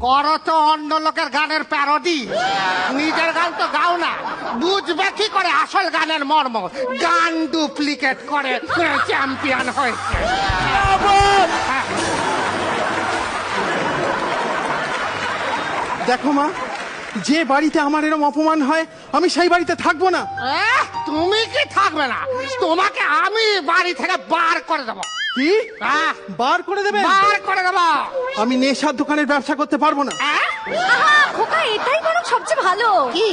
করো তো অন্য লোকের গানের প্যারোডি, নিজের গান তো গাও না। বুঝবে কি করে আসল গানের মর্ম? গান ডুপ্লিকেট করে চ্যাম্পিয়ন হয়েছে। দেখো মা, যে বাড়িতে আমার এরকম অপমান হয় আমি সেই বাড়িতে থাকবো না। তুমি কি থাকবে না? তোমাকে আমি বাড়ি থেকে বার করে দেবো। কি বার করে দেবে? বার করে দেবো। আমি নেশার দোকানের ব্যবসা করতে পারবো না। আহা, খোকা এটাই বরং সবচেয়ে ভালো। কি?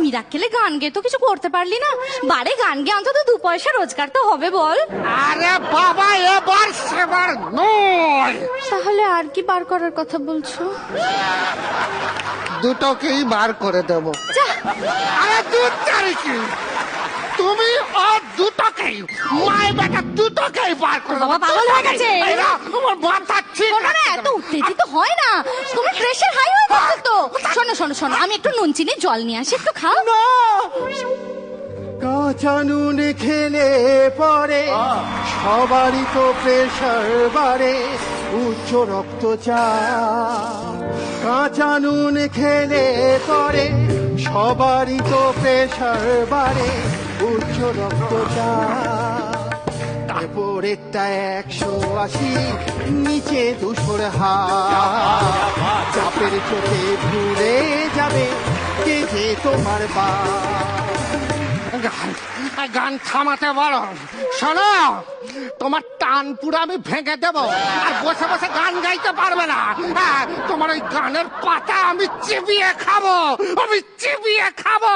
মিরাক্কেলে গান গেয়ে তো কিছু করতে পারলি না, বারে গান গেয়ে অন্তত 2 পয়সা রোজগার তো হবে বল। আরে বাবা, এবার সেবার নয়। তাহলে আর কি বার করার কথা বলছো? দুটোকেই বার করে দেবো। আরে 2 তারিখে তুমি ও দুটোকেই, মায় বেটা দুটোকেই বার করে দেবো। বাবা পাগল হয়ে গেছে। এরা আমার মাথা ঠিক শোনো না, এত উত্তেজিত হয় না, তোমার প্রেশার হাই হয়ে যাচ্ছে তো। শোনো শোনো শোনো, আমি একটু নুন চিনি জল নিয়ে আসি, একটু খাও। না, কাঁচা নুন খেলে পরে সবারই তো প্রেশার বাড়ে, উচ্চ রক্তচাপ। কাঁচা নুন খেলে পরে সবারই তো প্রেশার বাড়ে, উচ্চ রক্তচাপ। তারপরেরটা 180, নিচে 200 হাত। চাপের চোখে ভুলে যাবে কে যে তোমার গান থামাতে বলো। শোনো, তোমার টান পুরো আমি ভেঙে দেবো, আর বসে বসে গান গাইতে পারবে না। তোমার ওই গানের পাতা আমি চিবিয়ে খাবো, আমি চিবিয়ে খাবো।